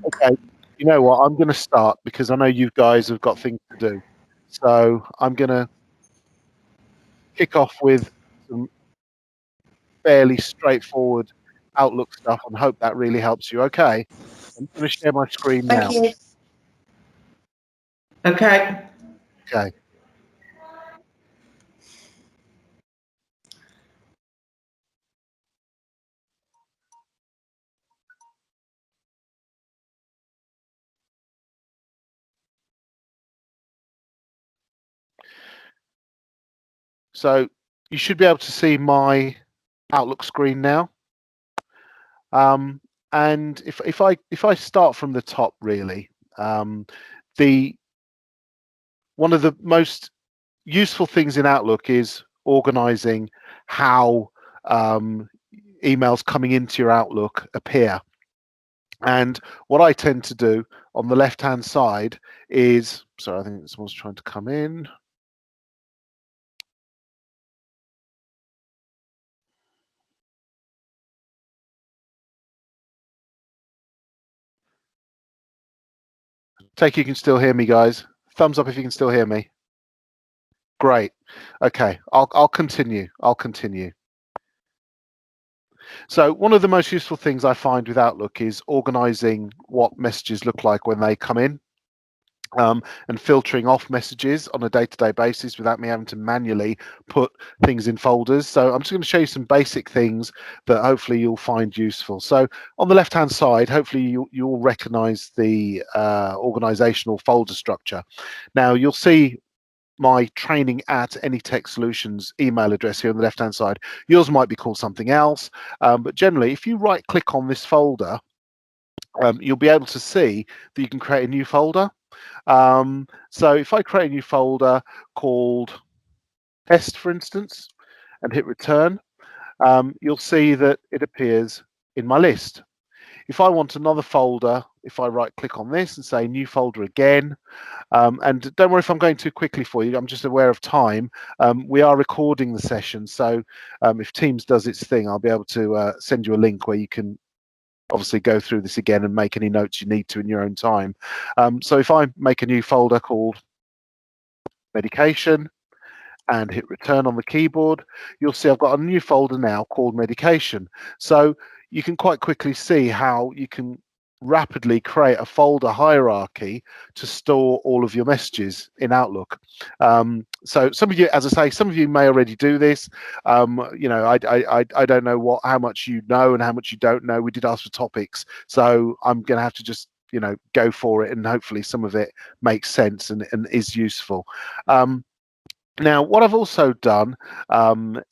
Okay, you know what? I'm going to start because I know you guys have got things to do. So I'm going to kick off with some fairly straightforward Outlook stuff and hope that really helps you. Okay, I'm going to share my screen Thank now. you. Okay. Okay, so you should be able to see my Outlook screen now. Um, and if I start from the top, really, the one of the most useful things in Outlook is organizing how um, emails coming into your Outlook appear. And what I tend to do on the left hand side is, sorry, I think someone's trying to come in. Take you can still hear me, guys. Thumbs up if you can still hear me. Great. Okay, I'll continue. I'll continue. So one of the most useful things I find with Outlook is organizing what messages look like when they come in. And filtering off messages on a day-to-day basis without me having to manually put things in folders. So I'm just going to show you some basic things that hopefully you'll find useful. So on the left-hand side, hopefully you'll recognize the organizational folder structure. Now you'll see my training at Anytech Solutions email address here on the left-hand side. Yours might be called something else, but generally, if you right-click on this folder, you'll be able to see that you can create a new folder. So if I create a new folder called test, for instance, and hit return, you'll see that it appears in my list. If I want another folder, if I right click on this and say new folder again, and don't worry if I'm going too quickly for you, I'm just aware of time. We are recording the session, so if Teams does its thing, I'll be able to send you a link where you can obviously go through this again and make any notes you need to in your own time. So if I make a new folder called medication and hit return on the keyboard, you'll see I've got a new folder now called medication. So you can quite quickly see how you can rapidly create a folder hierarchy to store all of your messages in Outlook. So some of you, as I say, some of you may already do this. You know, I don't know how much you know and how much you don't know. We did ask for topics, so I'm going to have to just go for it, and hopefully some of it makes sense and is useful. Now, what I've also done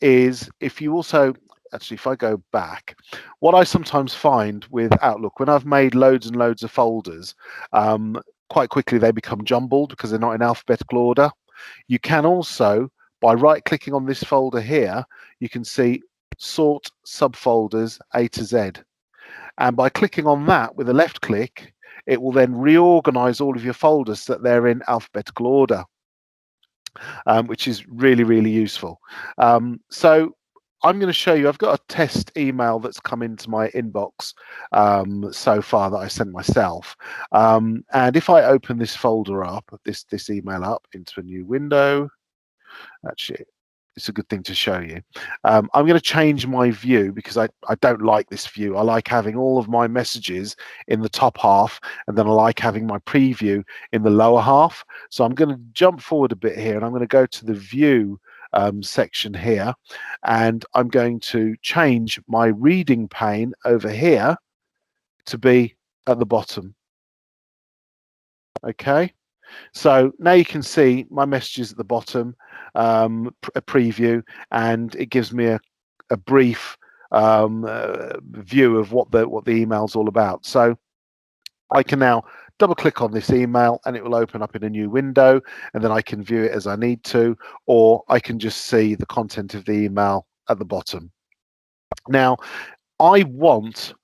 is if you also, actually, if I go back, what I sometimes find with Outlook, when I've made loads and loads of folders, quite quickly they become jumbled because they're not in alphabetical order. You can also, by right clicking on this folder here, you can see sort subfolders A to Z. And by clicking on that with a left click, it will then reorganize all of your folders so that they're in alphabetical order. Which is really, really useful. So I'm going to show you, I've got a test email that's come into my inbox so far that I sent myself. And if I open this folder up, this email up into a new window, actually, it's a good thing to show you. I'm going to change my view because I don't like this view. I like having all of my messages in the top half, and then I like having my preview in the lower half. So I'm going to jump forward a bit here, and I'm going to go to the view section here, and I'm going to change my reading pane over here to be at the bottom. Okay. So now you can see my messages at the bottom, a preview, and it gives me a brief view of what the email's all about. So I can now double click on this email and it will open up in a new window, and then I can view it as I need to, or I can just see the content of the email at the bottom. Now, I want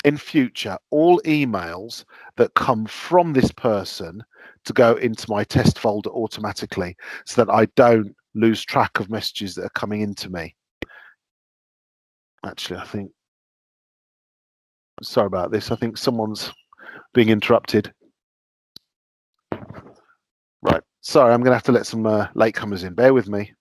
in future all emails that come from this person to go into my test folder automatically so that I don't lose track of messages that are coming into me. Actually, I think, sorry about this, I think someone's being interrupted. Right, sorry, I'm going to have to let some latecomers in. Bear with me.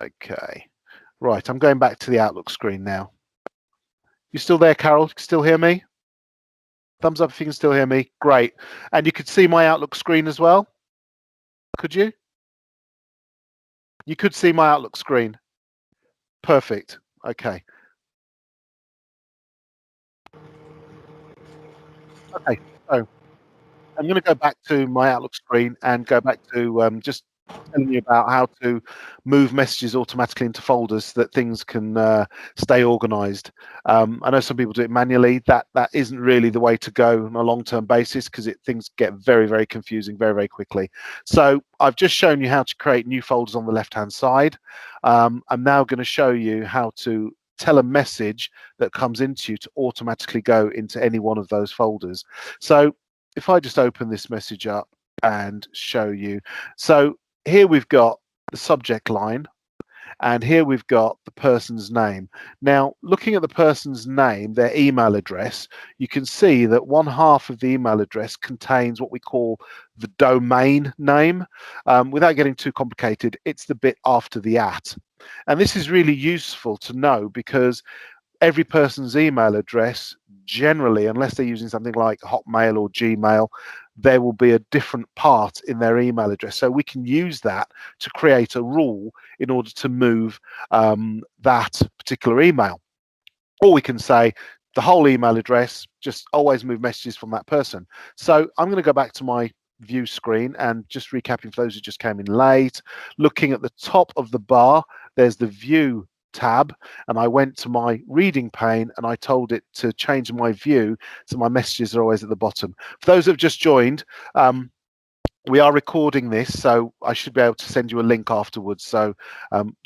Okay, right, I'm going back to the Outlook screen now. You still there, Carol? Still hear me? Thumbs up if you can still hear me. Great. And you could see my Outlook screen as well? Could you? You could see my Outlook screen. Perfect. Okay. Okay, so I'm going to go back to my Outlook screen and go back to just telling you about how to move messages automatically into folders so that things can stay organized. I know some people do it manually. That isn't really the way to go on a long-term basis because things get very, very confusing very, very quickly. So I've just shown you how to create new folders on the left-hand side. I'm now going to show you how to tell a message that comes into you to automatically go into any one of those folders. So if I just open this message up and show you. So here we've got the subject line, and here we've got the person's name. Now, looking at the person's name, their email address, you can see that one half of the email address contains what we call the domain name. Without getting too complicated, it's the bit after the @ and this is really useful to know because every person's email address, generally, unless they're using something like Hotmail or Gmail, there will be a different part in their email address. So we can use that to create a rule in order to move that particular email. Or we can say the whole email address, just always move messages from that person. So I'm going to go back to my view screen and just recapping for those who just came in late. Looking at the top of the bar, there's the view tab, and I went to my reading pane and I told it to change my view so my messages are always at the bottom. For those who have just joined, we are recording this, so I should be able to send you a link afterwards. So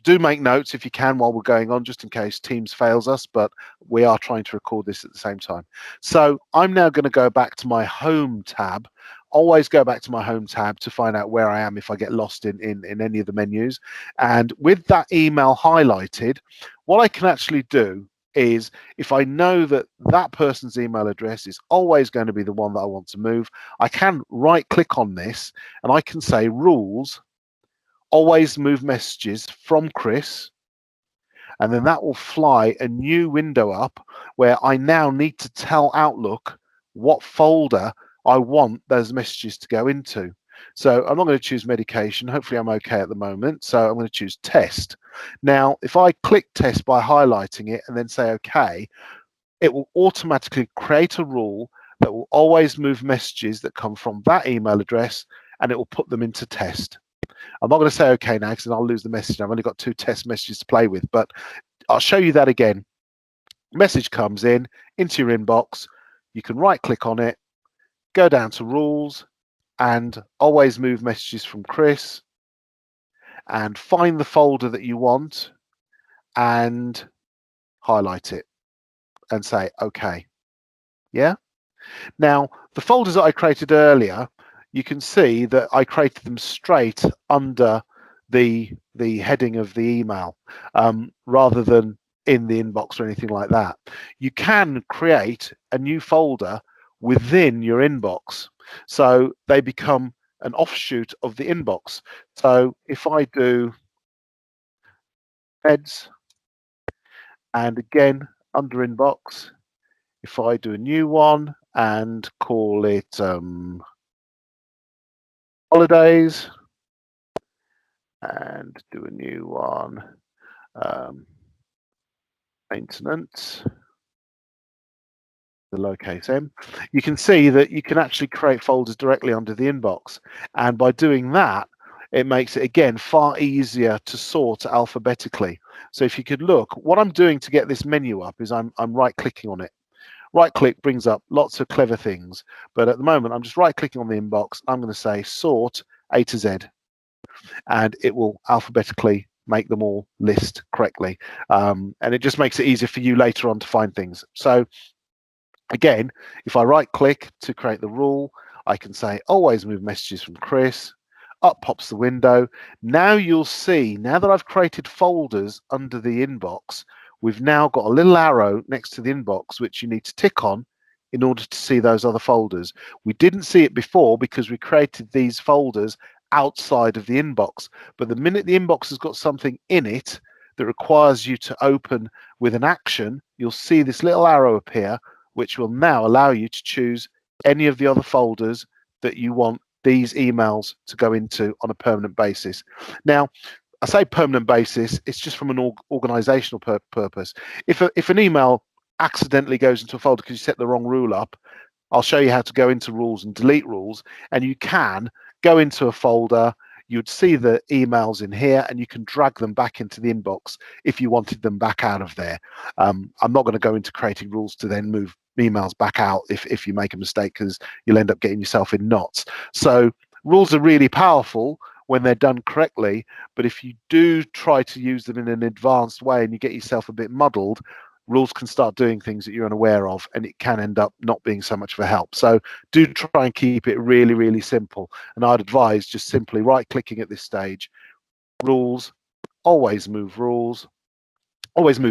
do make notes if you can while we're going on, just in case Teams fails us, but we are trying to record this at the same time. So I'm now going to go back to my home tab. Always go back to my home tab to find out where I am if I get lost in any of the menus. And with that email highlighted, what I can actually do is, if I know that that person's email address is always going to be the one that I want to move, I can right click on this and I can say rules, always move messages from Chris, and then that will fly a new window up where I now need to tell Outlook what folder I want those messages to go into. So I'm not going to choose medication. Hopefully I'm okay at the moment. So I'm going to choose test. Now, if I click test by highlighting it and then say okay, it will automatically create a rule that will always move messages that come from that email address, and it will put them into test. I'm not going to say okay now because I'll lose the message. I've only got 2 test messages to play with, but I'll show you that again. Message comes into your inbox. You can right click on it, go down to rules, and always move messages from Chris, and find the folder that you want and highlight it and say okay. Yeah. Now, the folders that I created earlier, you can see that I created them straight under the heading of the email, rather than in the inbox or anything like that. You can create a new folder within your inbox, so they become an offshoot of the inbox. So if I do heads, and again under inbox, if I do a new one and call it holidays, and do a new one, maintenance, the lowercase m, you can see that you can actually create folders directly under the inbox. And by doing that, it makes it, again, far easier to sort alphabetically. So if you could look, what I'm doing to get this menu up is I'm right clicking on it. Right click brings up lots of clever things, but at the moment I'm just right clicking on the inbox. I'm going to say sort A to Z, and it will alphabetically make them all list correctly, and it just makes it easier for you later on to find things. So Again, if I right click to create the rule, I can say always move messages from Chris. Up pops the window. Now you'll see, now that I've created folders under the inbox, we've now got a little arrow next to the inbox which you need to tick on in order to see those other folders. We didn't see it before because we created these folders outside of the inbox, but the minute the inbox has got something in it that requires you to open with an action, you'll see this little arrow appear, which will now allow you to choose any of the other folders that you want these emails to go into on a permanent basis. Now, I say permanent basis, it's just from an organizational purpose. If an email accidentally goes into a folder because you set the wrong rule up, I'll show you how to go into rules and delete rules, and you can go into a folder. You'd see the emails in here and you can drag them back into the inbox if you wanted them back out of there. I'm not going to go into creating rules to then move emails back out if you make a mistake, because you'll end up getting yourself in knots. So rules are really powerful when they're done correctly, but if you do try to use them in an advanced way and you get yourself a bit muddled, rules can start doing things that you're unaware of, and it can end up not being so much of a help. So do try and keep it really, really simple. And I'd advise just simply right-clicking at this stage, rules, always move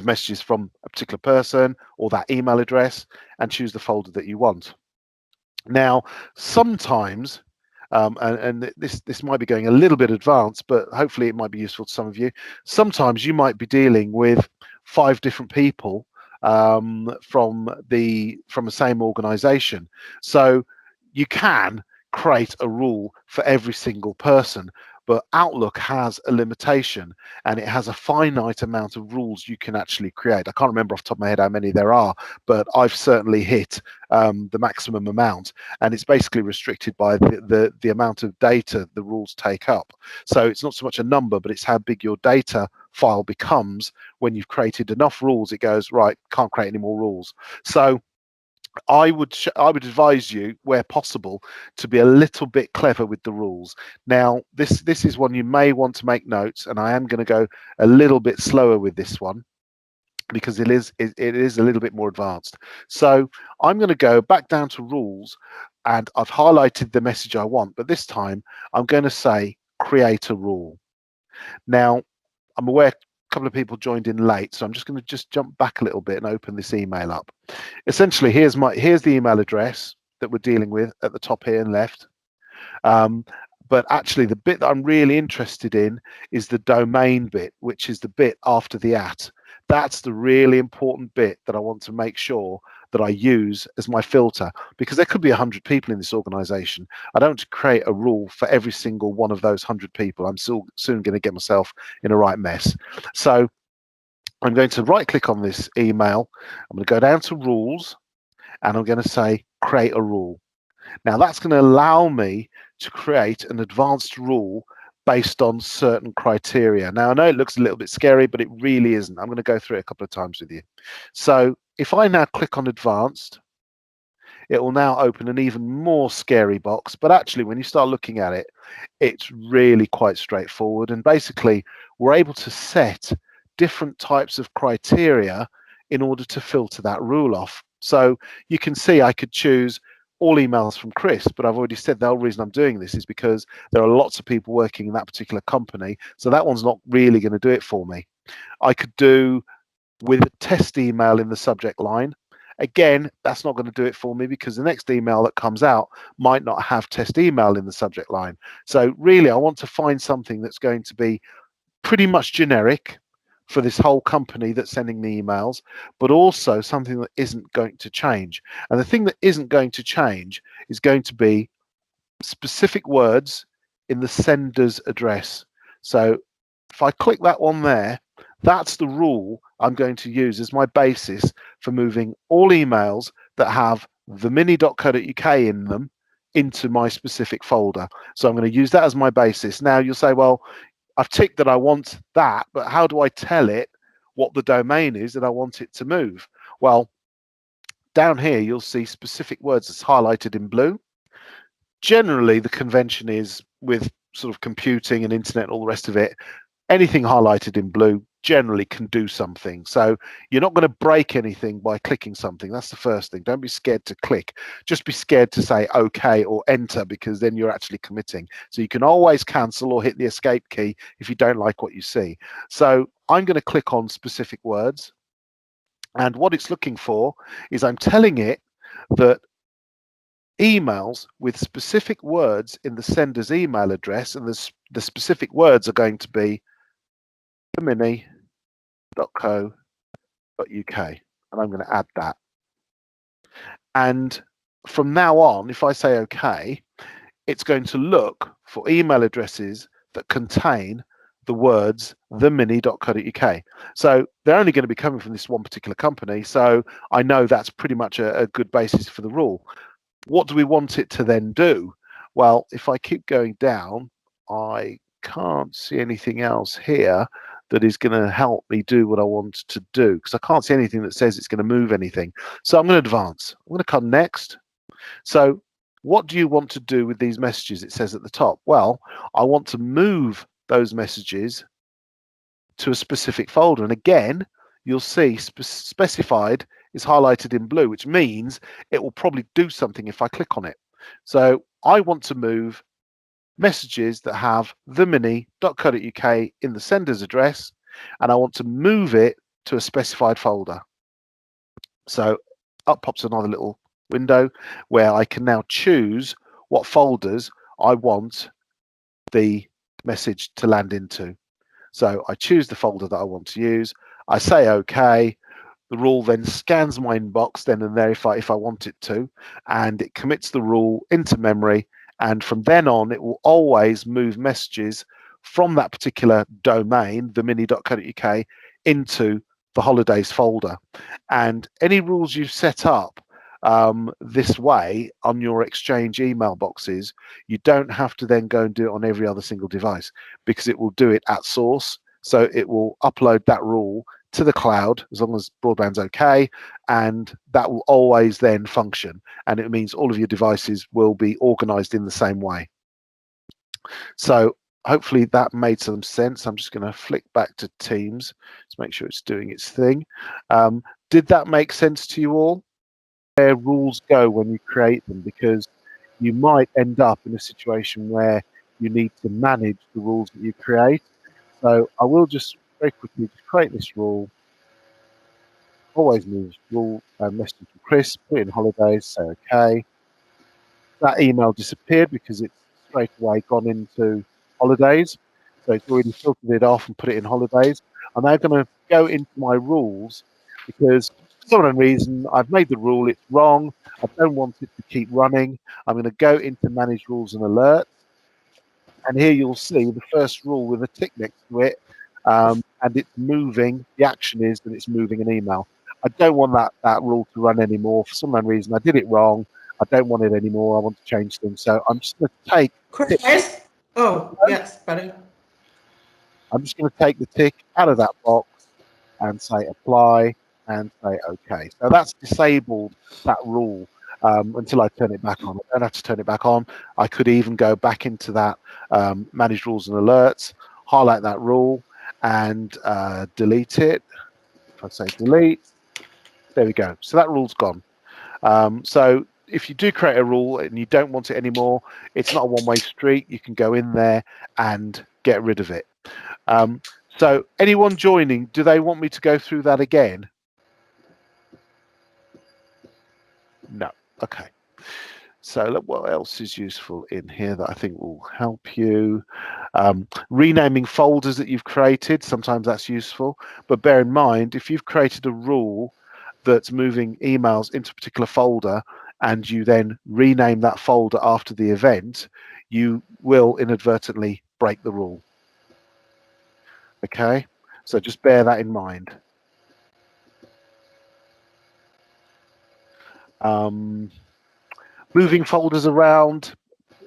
messages from a particular person or that email address, and choose the folder that you want. Now, sometimes, and this might be going a little bit advanced, but hopefully it might be useful to some of you. Sometimes you might be dealing with 5 different people from the same organization. So you can create a rule for every single person, but Outlook has a limitation and it has a finite amount of rules you can actually create. I can't remember off the top of my head how many there are, but I've certainly hit the maximum amount, and it's basically restricted by the amount of data the rules take up. So it's not so much a number, but it's how big your data file becomes. When you've created enough rules, it goes, right, can't create any more rules. So I would advise you, where possible, to be a little bit clever with the rules. Now, this is one you may want to make notes, and I am going to go a little bit slower with this one because it is a little bit more advanced. So I'm going to go back down to rules, and I've highlighted the message I want, but this time I'm going to say create a rule. Now, I'm aware a couple of people joined in late, so I'm just going to jump back a little bit and open this email up. Essentially, here's the email address that we're dealing with at the top here and left. But actually, the bit that I'm really interested in is the domain bit, which is the bit after the @ That's the really important bit that I want to make sure that I use as my filter, because there could be 100 people in this organization. I don't want to create a rule for every single one of those 100 people. I'm soon going to get myself in a right mess. So I'm going to right click on this email. I'm going to go down to rules, and I'm going to say create a rule. Now that's going to allow me to create an advanced rule based on certain criteria. Now I know it looks a little bit scary, but it really isn't. I'm going to go through it a couple of times with you. So if I now click on advanced, it will now open an even more scary box. But actually, when you start looking at it, it's really quite straightforward. And basically, we're able to set different types of criteria in order to filter that rule off. So you can see I could choose all emails from Chris, but I've already said the whole reason I'm doing this is because there are lots of people working in that particular company. So that one's not really going to do it for me. I could do with a test email in the subject line. Again, that's not going to do it for me because the next email that comes out might not have test email in the subject line. So really, I want to find something that's going to be pretty much generic for this whole company that's sending the emails, but also something that isn't going to change. And the thing that isn't going to change is going to be specific words in the sender's address. So if I click that one there, that's the rule I'm going to use as my basis for moving all emails that have the mini.co.uk in them into my specific folder. So I'm going to use that as my basis. Now you'll say, well, I've ticked that I want that, but how do I tell it what the domain is that I want it to move? Well, down here, you'll see specific words that's highlighted in blue. Generally, the convention is with sort of computing and internet and all the rest of it, anything highlighted in blue generally can do something. So you're not going to break anything by clicking something. That's the first thing. Don't be scared to click. Just be scared to say OK or enter, because then you're actually committing. So you can always cancel or hit the escape key if you don't like what you see. So I'm going to click on specific words. And what it's looking for is I'm telling it that emails with specific words in the sender's email address, and the specific words are going to be themini.co.uk, and I'm going to add that. And from now on, if I say OK, it's going to look for email addresses that contain the words themini.co.uk. So they're only going to be coming from this one particular company. So I know that's pretty much a good basis for the rule. What do we want it to then do? Well, if I keep going down, I can't see anything else here that is going to help me do what I want to do, because I can't see anything that says it's going to move anything. So I'm going to advance. I'm going to come next. So what do you want to do with these messages? It says at the top. Well, I want to move those messages to a specific folder. And again, you'll see specified is highlighted in blue, which means it will probably do something if I click on it. So I want to move messages that have themini.co.uk in the sender's address, and I want to move it to a specified folder. So up pops another little window where I can now choose what folders I want the message to land into. So I choose the folder that I want to use. I say OK. The rule then scans my inbox then and there if I want it to, and it commits the rule into memory. And from then on, it will always move messages from that particular domain, themini.co.uk, into the holidays folder. And any rules you've set up this way on your Exchange email boxes, you don't have to then go and do it on every other single device, because it will do it at source. So it will upload that rule to the cloud as long as broadband's okay, and that will always then function, and it means all of your devices will be organized in the same way. So hopefully that made some sense. I'm just going to flick back to Teams to make sure it's doing its thing. Did that make sense to you all? Where rules go when you create them, because you might end up in a situation where you need to manage the rules that you create. So I will just very quickly just create this rule. Always move rule message to Chris, put in holidays, say OK. That email disappeared because it's straight away gone into holidays. So it's already filtered it off and put it in holidays. I'm now going to go into my rules, because for some unknown reason I've made the rule, it's wrong. I don't want it to keep running. I'm going to go into manage rules and alerts. And here you'll see the first rule with a tick next to it. And it's moving, the action is that it's moving an email. I don't want that rule to run anymore. For some unknown reason, I did it wrong. I don't want it anymore. I want to change things. So I'm just going to take... Chris? Oh, yes, better. I'm just going to take the tick out of that box and say apply and say OK. So that's disabled that rule until I turn it back on. I don't have to turn it back on. I could even go back into that manage rules and alerts, highlight that rule and delete it. If I say delete, there we go. So that rule's gone. So if you do create a rule and you don't want it anymore, it's not a one-way street. You can go in there and get rid of it. So anyone joining, do they want me to go through that again? No. Okay. So look, what else is useful in here that I think will help you? Renaming folders that you've created, sometimes that's useful. But bear in mind, if you've created a rule that's moving emails into a particular folder and you then rename that folder after the event, you will inadvertently break the rule. Okay, so just bear that in mind. Moving folders around,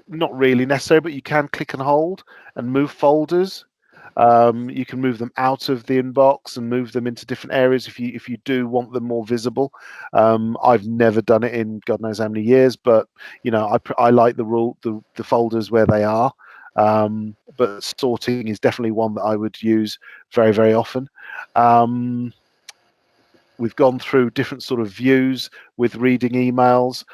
not really necessary, but you can click and hold and move folders. You can move them out of the inbox and move them into different areas if you do want them more visible. I've never done it in God knows how many years, but you know, I like the folders where they are. but sorting is definitely one that I would use very, very often. We've gone through different sort of views with reading emails.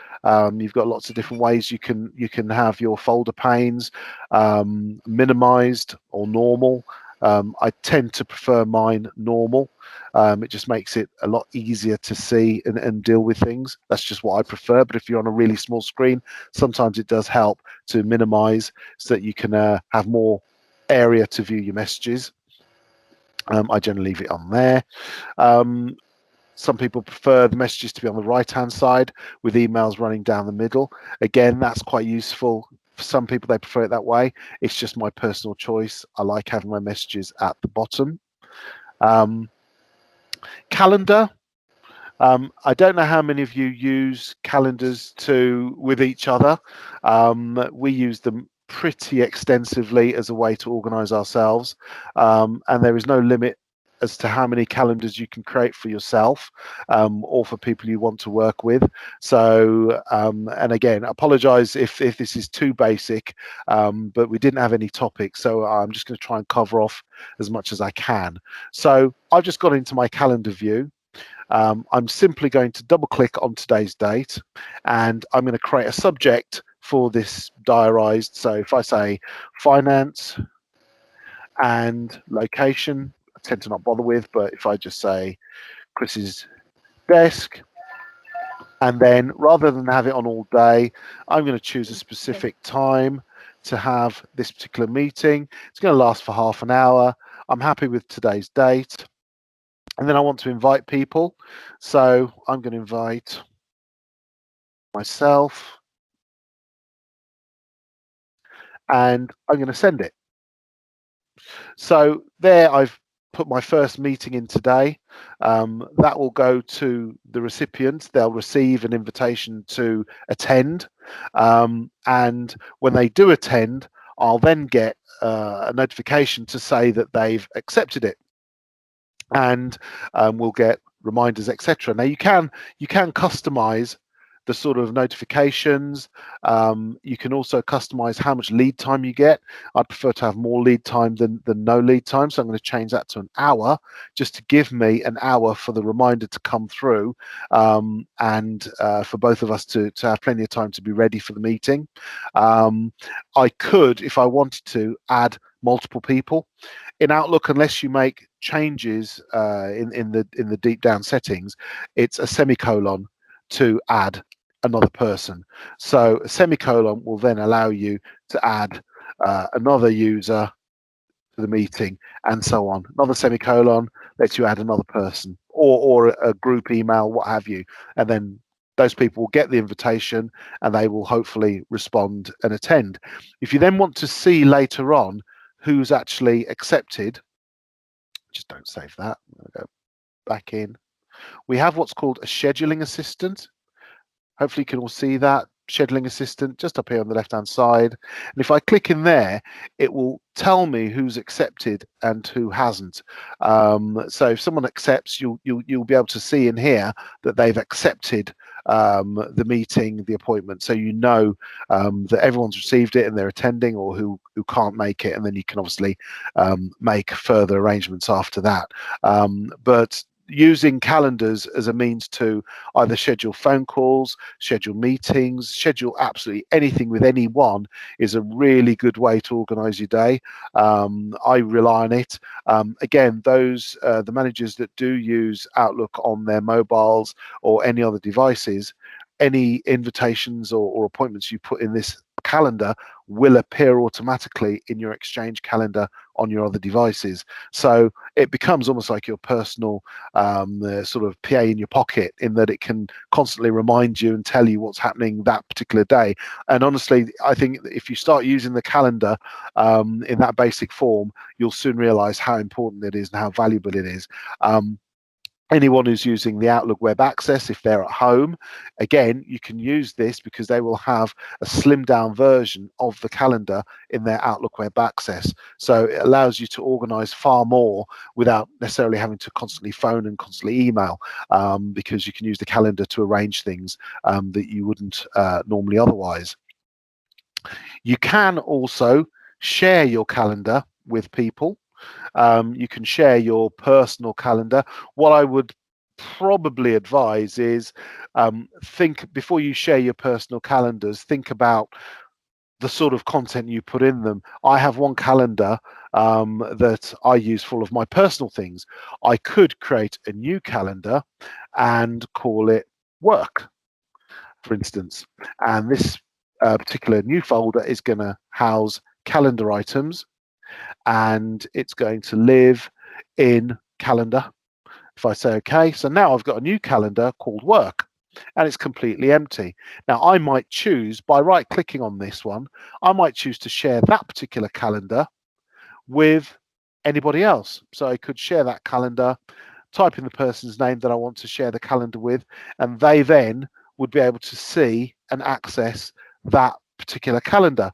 You've got lots of different ways you can have your folder panes minimized or normal. I tend to prefer mine normal. It just makes it a lot easier to see and deal with things. That's just what I prefer. But if you're on a really small screen, sometimes it does help to minimize so that you can have more area to view your messages. I generally leave it on there. Some people prefer the messages to be on the right-hand side with emails running down the middle. Again, that's quite useful. For some people, they prefer it that way. It's just my personal choice. I like having my messages at the bottom. Calendar. I don't know how many of you use calendars with each other. We use them pretty extensively as a way to organize ourselves. And there is no limit as to how many calendars you can create for yourself or for people you want to work with. So, and again, apologize if this is too basic, but we didn't have any topics. So I'm just going to try and cover off as much as I can. So I've just got into my calendar view. I'm simply going to double click on today's date, and I'm going to create a subject for this diarized. So if I say finance and location, I tend to not bother with, but if I just say Chris's desk, and then rather than have it on all day, I'm going to choose a specific time to have this particular meeting. It's going to last for half an hour. I'm happy with today's date. And then I want to invite people. So I'm going to invite myself and I'm going to send it. So there I've put my first meeting in today. That will go to the recipients. They'll receive an invitation to attend. And when they do attend, I'll then get a notification to say that they've accepted it. And we'll get reminders, etc. Now you can customize the sort of notifications. You can also customize how much lead time you get. I prefer to have more lead time than no lead time, so I'm going to change that to an hour, just to give me an hour for the reminder to come through, and for both of us to have plenty of time to be ready for the meeting. I could, if I wanted to, add multiple people. In Outlook, unless you make changes in the deep down settings, it's a semicolon to add another person. So a semicolon will then allow you to add another user to the meeting, and so on. Another semicolon lets you add another person or a group email, what have you, and then those people will get the invitation and they will hopefully respond and attend. If you then want to see later on who's actually accepted, just don't save that. I'm going to go back in. We have what's called a scheduling assistant. Hopefully you can all see that scheduling assistant just up here on the left hand side. And if I click in there, it will tell me who's accepted and who hasn't. So if someone accepts, you'll be able to see in here that they've accepted the meeting, the appointment, so you know that everyone's received it and they're attending, or who can't make it, and then you can obviously make further arrangements after that. But using calendars as a means to either schedule phone calls, schedule meetings, schedule absolutely anything with anyone is a really good way to organize your day. I rely on it. Again, those the managers that do use Outlook on their mobiles or any other devices, any invitations or appointments you put in this calendar will appear automatically in your Exchange calendar on your other devices. So it becomes almost like your personal sort of PA in your pocket, in that it can constantly remind you and tell you what's happening that particular day. And honestly, I think if you start using the calendar in that basic form, you'll soon realize how important it is and how valuable it is. Anyone who's using the Outlook Web Access, if they're at home, again, you can use this because they will have a slimmed down version of the calendar in their Outlook Web Access. So it allows you to organize far more without necessarily having to constantly phone and constantly email, because you can use the calendar to arrange things that you wouldn't normally otherwise. You can also share your calendar with people. You can share your personal calendar. What I would probably advise is think before you share your personal calendars, think about the sort of content you put in them. I have one calendar that I use full of my personal things. I could create a new calendar and call it work, for instance. And this particular new folder is going to house calendar items, and it's going to live in calendar. If I say okay, so now I've got a new calendar called work, and it's completely empty. Now I might choose, by right clicking on this one, I might choose to share that particular calendar with anybody else. So I could share that calendar, type in the person's name that I want to share the calendar with, and they then would be able to see and access that particular calendar.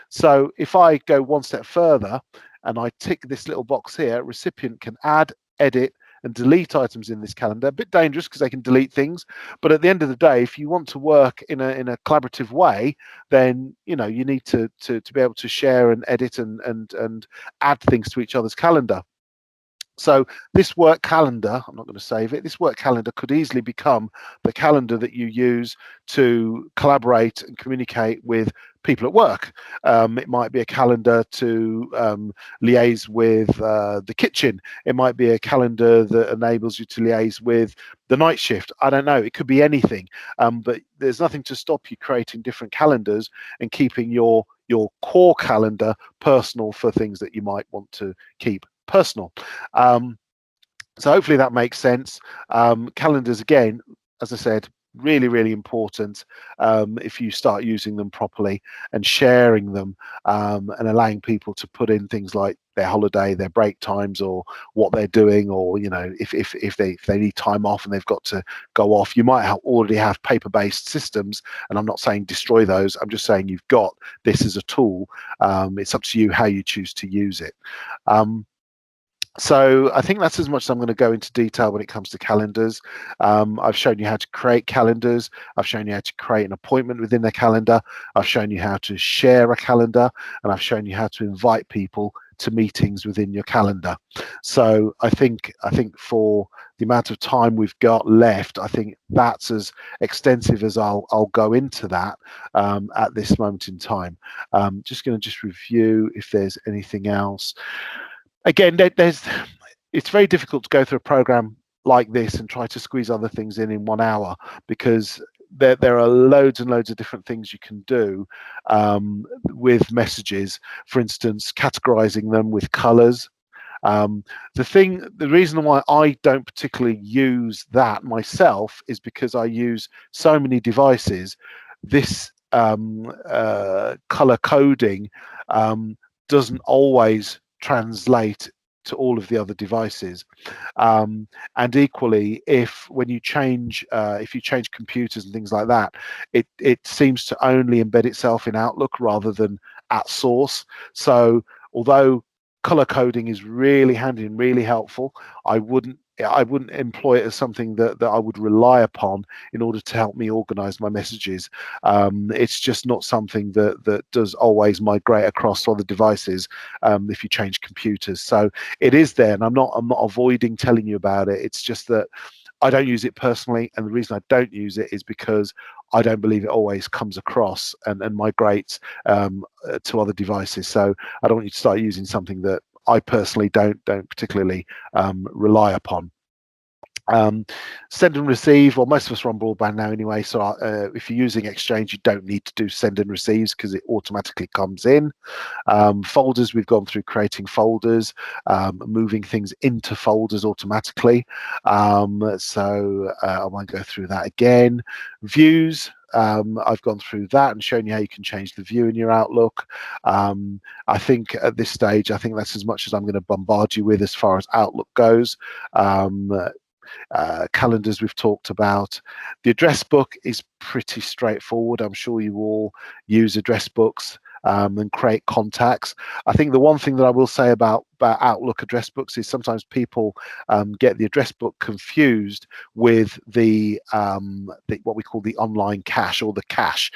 So if I go one step further and I tick this little box here, recipient can add, edit, and delete items in this calendar. A bit dangerous because they can delete things, but at the end of the day, if you want to work in a collaborative way, then you need to be able to share and edit and add things to each other's calendar. So this work calendar, I'm not going to save it, this work calendar could easily become the calendar that you use to collaborate and communicate with people at work. It might be a calendar to liaise with the kitchen. It might be a calendar that enables you to liaise with the night shift. I don't know. It could be anything. But there's nothing to stop you creating different calendars and keeping your core calendar personal for things that you might want to keep personal. So hopefully that makes sense. Calendars, again, as I said, really important if you start using them properly and sharing them and allowing people to put in things like their holiday, their break times, or what they're doing, or if they need time off and they've got to go off. You might already have paper-based systems, and I'm not saying destroy those. I'm just saying you've got this as a tool. It's up to you how you choose to use it. So I think that's as much as I'm going to go into detail when it comes to calendars. I've shown you how to create calendars. I've shown you how to create an appointment within a calendar. I've shown you how to share a calendar, and I've shown you how to invite people to meetings within your calendar. So I think for the amount of time we've got left, I think that's as extensive as I'll go into that at this moment in time. Just going to review if there's anything else. Again, it's very difficult to go through a program like this and try to squeeze other things in 1 hour, because there are loads and loads of different things you can do with messages. For instance, categorizing them with colors. The reason why I don't particularly use that myself is because I use so many devices. This color coding doesn't always translate to all of the other devices, and equally, if you change computers and things like that, it seems to only embed itself in Outlook rather than at source. So although color coding is really handy and really helpful, I wouldn't employ it as something that I would rely upon in order to help me organize my messages. It's just not something that does always migrate across to other devices if you change computers. So it is there, and I'm not avoiding telling you about it. It's just that I don't use it personally, and the reason I don't use it is because I don't believe it always comes across and migrates to other devices. So I don't want you to start using something that I personally don't particularly rely upon. Send and receive, well, most of us are on broadband now anyway, so if you're using Exchange, you don't need to do send and receives because it automatically comes in. Folders, we've gone through creating folders, moving things into folders automatically, so I won't go through that again. Views, I've gone through that and shown you how you can change the view in your Outlook. I think at this stage, I think that's as much as I'm going to bombard you with as far as Outlook goes. Calendars we've talked about. The address book is pretty straightforward. I'm sure you all use address books. and create contacts. I think the one thing that I will say about Outlook address books is sometimes people get the address book confused with the what we call the online cache or the cache.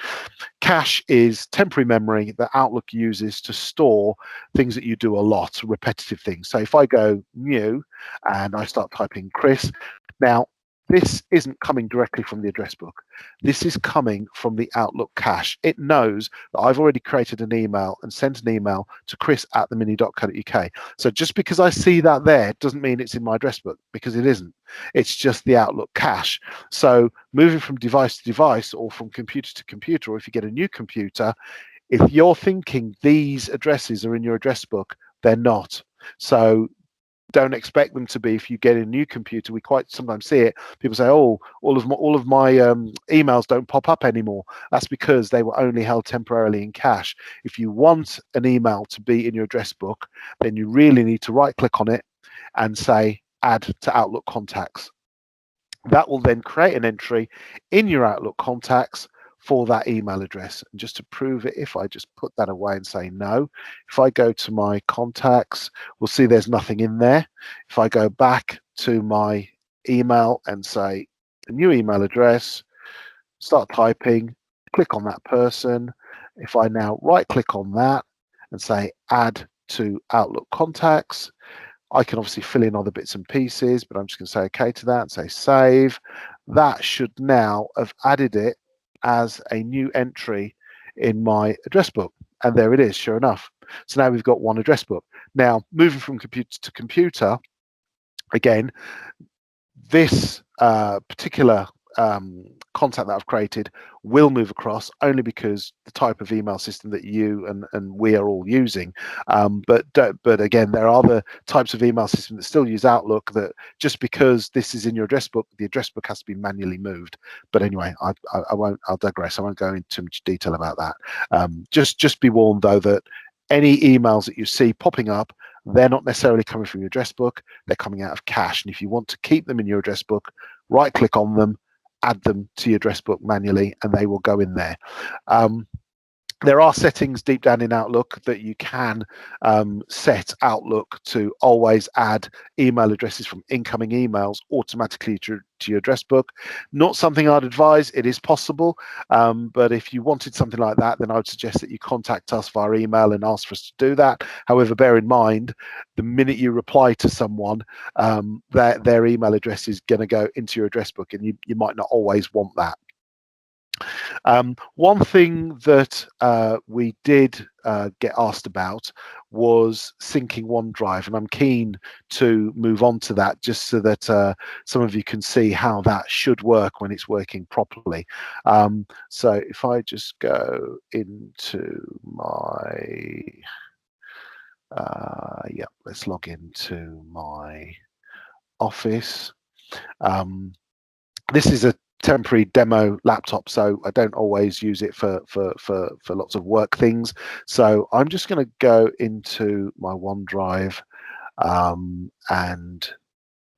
Cache is temporary memory that Outlook uses to store things that you do a lot, repetitive things. So if I go new and I start typing Chris, now this isn't coming directly from the address book. This is coming from the Outlook cache. It knows that I've already created an email and sent an email to chris@themini.co.uk. So just because I see that there doesn't mean it's in my address book, because it isn't. It's just the Outlook cache. So moving from device to device or from computer to computer, or if you get a new computer, if you're thinking these addresses are in your address book, they're not. So don't expect them to be. If you get a new computer, we quite sometimes see it. People say, "Oh, all of my emails don't pop up anymore." That's because they were only held temporarily in cache. If you want an email to be in your address book, then you really need to right-click on it and say "Add to Outlook Contacts." That will then create an entry in your Outlook Contacts for that email address. And just to prove it, if I just put that away and say no, if I go to my contacts, we'll see there's nothing in there. If I go back to my email and say a new email address, start typing, click on that person. If I now right click on that and say add to Outlook Contacts, I can obviously fill in other bits and pieces, but I'm just going to say okay to that and say save. That should now have added it as a new entry in my address book. And there it is, sure enough. So now we've got one address book. Now, moving from computer to computer, again, this particular contact that I've created will move across only because the type of email system that you and we are all using. But again, there are other types of email systems that still use Outlook, that just because this is in your address book, the address book has to be manually moved. But anyway, I won't. I'll digress. I won't go into much detail about that. Just be warned though that any emails that you see popping up, they're not necessarily coming from your address book. They're coming out of cache. And if you want to keep them in your address book, right click on them, add them to your address book manually, and they will go in there. There are settings deep down in Outlook that you can set Outlook to always add email addresses from incoming emails automatically to your address book. Not something I'd advise. It is possible, but if you wanted something like that, then I would suggest that you contact us via email and ask for us to do that. However, bear in mind, the minute you reply to someone, their email address is going to go into your address book, and you might not always want that. One thing that we did get asked about was syncing OneDrive, and I'm keen to move on to that just so that some of you can see how that should work when it's working properly. So if I just go into my let's log into my Office. This is a temporary demo laptop, so I don't always use it for lots of work things. So I'm just going to go into my OneDrive and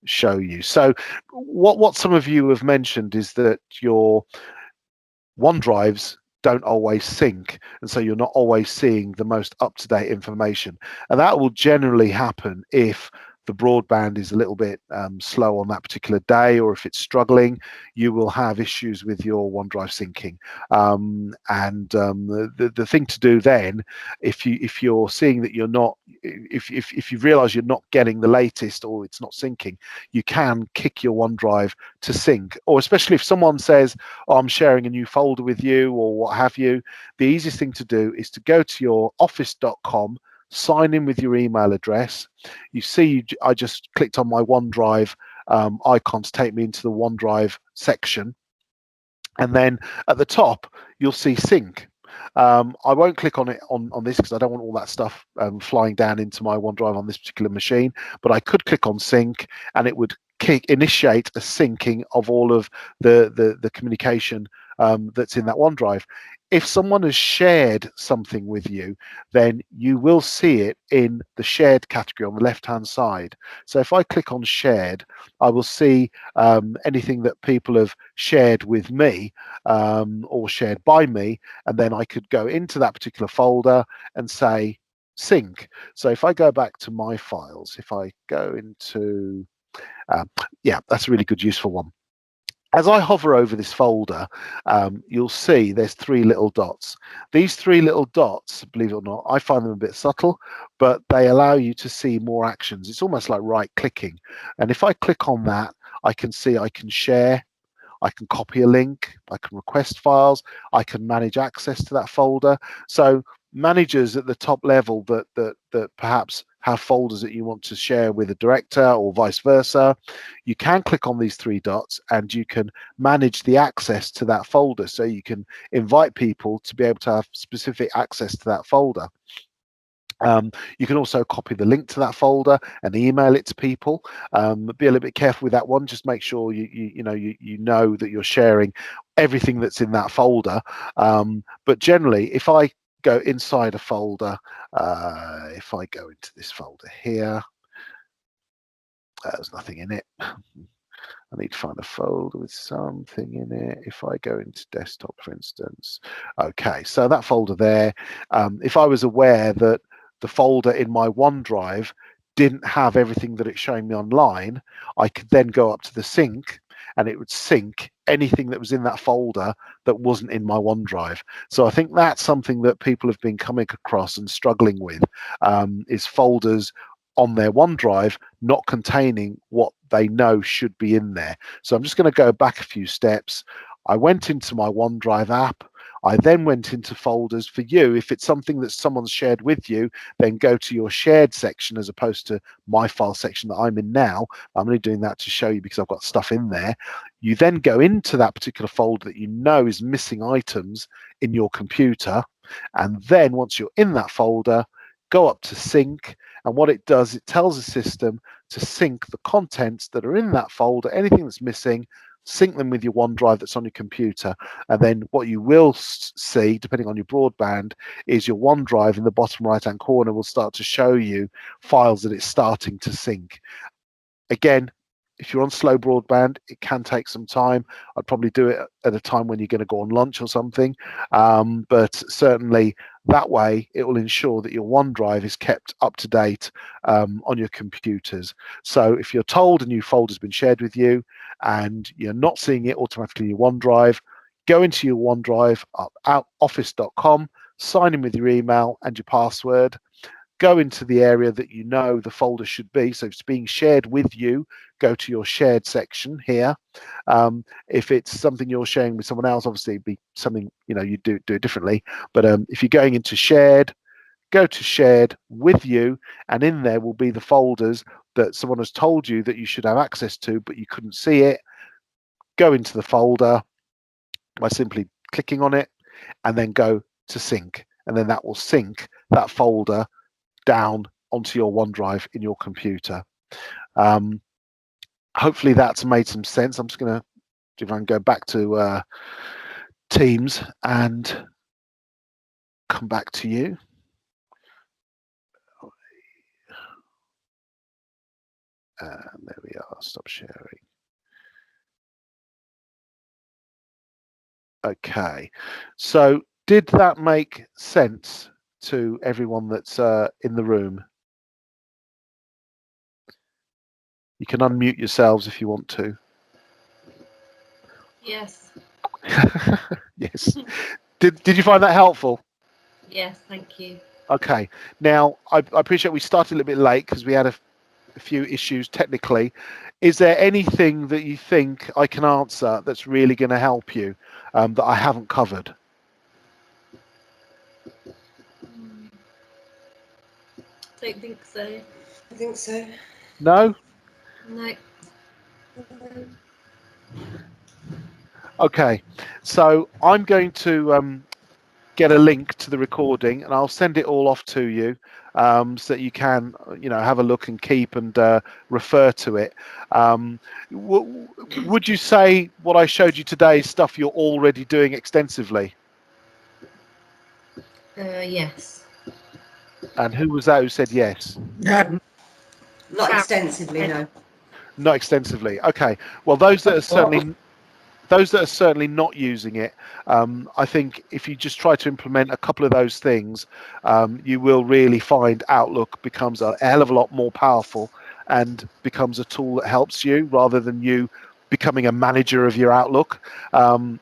show you. So what some of you have mentioned is that your OneDrives don't always sync, and so you're not always seeing the most up-to-date information, and that will generally happen if the broadband is a little bit slow on that particular day, or if it's struggling, you will have issues with your OneDrive syncing. The thing to do then, if you're seeing that you're not, if you realize you're not getting the latest or it's not syncing, you can kick your OneDrive to sync. Or especially if someone says, oh, I'm sharing a new folder with you or what have you, the easiest thing to do is to go to your office.com, sign in with your email address. You see, I just clicked on my OneDrive icon to take me into the OneDrive section. And then at the top, you'll see sync. I won't click on it on this because I don't want all that stuff flying down into my OneDrive on this particular machine, but I could click on sync and it would initiate a syncing of all of the communication that's in that OneDrive. if someone has shared something with you, then you will see it in the shared category on the left hand side. So if I click on shared, I will see anything that people have shared with me or shared by me, and then I could go into that particular folder and say sync. So if I go back to my files, if I go into yeah, that's a really good useful one. As I hover over this folder, you'll see there's 3 little dots. These 3 little dots, believe it or not, I find them a bit subtle, but they allow you to see more actions. It's almost like right clicking. And if I click on that, I can see I can share, I can copy a link, I can request files, I can manage access to that folder. So managers at the top level that perhaps have folders that you want to share with a director or vice versa, you can click on these 3 dots and you can manage the access to that folder. So you can invite people to be able to have specific access to that folder. You can also copy the link to that folder and email it to people. Be a little bit careful with that one. Just make sure you know that you're sharing everything that's in that folder. But generally, if I go inside a folder, if I go into this folder here, there's nothing in it. I need to find a folder with something in it. If I go into desktop, for instance, okay, so that folder there, if I was aware that the folder in my OneDrive didn't have everything that it's showing me online, I could then go up to the sync and it would sync anything that was in that folder that wasn't in my OneDrive. So I think that's something that people have been coming across and struggling with, is folders on their OneDrive not containing what they know should be in there. So I'm just going to go back a few steps. I went into my OneDrive app. I then went into folders. For you, if it's something that someone's shared with you, then go to your shared section as opposed to my file section that I'm in now. I'm only doing that to show you because I've got stuff in there. You then go into that particular folder that you know is missing items in your computer. And then once you're in that folder, go up to sync. And what it does, it tells the system to sync the contents that are in that folder, anything that's missing, sync them with your OneDrive that's on your computer. And then what you will see, depending on your broadband, is your OneDrive in the bottom right-hand corner will start to show you files that it's starting to sync. Again, if you're on slow broadband, it can take some time. I'd probably do it at a time when you're going to go on lunch or something. But certainly that way, it will ensure that your OneDrive is kept up to date on your computers. So if you're told a new folder has been shared with you and you're not seeing it automatically in your OneDrive, go into your OneDrive, office.com, sign in with your email and your password. Go into the area that you know the folder should be. So if it's being shared with you, go to your shared section here. If it's something you're sharing with someone else, obviously it'd be something, you do it differently. But if you're going into shared, go to shared with you, and in there will be the folders that someone has told you that you should have access to, but you couldn't see it. Go into the folder by simply clicking on it and then go to sync. And then that will sync that folder down onto your OneDrive in your computer. Hopefully that's made some sense. I'm just going to, if I can go back to Teams and come back to you. And there we are, stop sharing. Okay, so did that make sense to everyone that's in the room? You can unmute yourselves if you want to. Yes. Yes. Did you find that helpful? Yes, thank you. Okay. Now, I appreciate we started a little bit late because we had a few issues technically. Is there anything that you think I can answer that's really going to help you that I haven't covered? Don't think so. I think so. No? No. Okay. So I'm going to get a link to the recording and I'll send it all off to you so that you can have a look and keep and refer to it. Would you say what I showed you today is stuff you're already doing extensively? Yes. And who was that who said yes? No. Not Sarah. extensively, no. Not extensively. Okay. Well, those that are certainly not using it, I think if you just try to implement a couple of those things, you will really find Outlook becomes a hell of a lot more powerful and becomes a tool that helps you rather than you becoming a manager of your Outlook.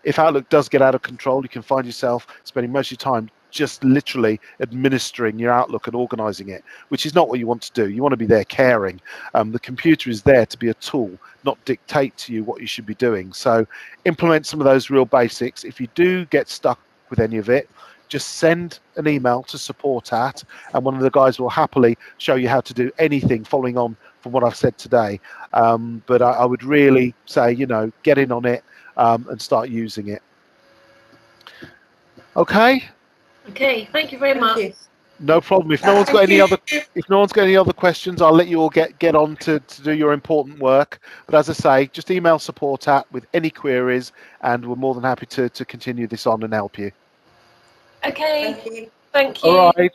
If Outlook does get out of control, you can find yourself spending most of your time just literally administering your Outlook and organizing it, which is not what you want to do. You want to be there caring. The computer is there to be a tool, not dictate to you what you should be doing. So implement some of those real basics. If you do get stuck with any of it, just send an email to support at, and one of the guys will happily show you how to do anything following on from what I've said today. But I would really say, get in on it and start using it. Okay. Okay. Thank you very Thank much. you. No problem. If no one's got Thank any you. other, if no one's got any other questions, I'll let you all get on to do your important work. But as I say, just email support at with any queries, and we're more than happy to continue this on and help you. Okay. Thank you. Thank you. All right.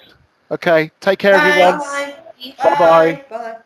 Okay. Take care, Bye. everyone. Bye. Bye-bye. Bye.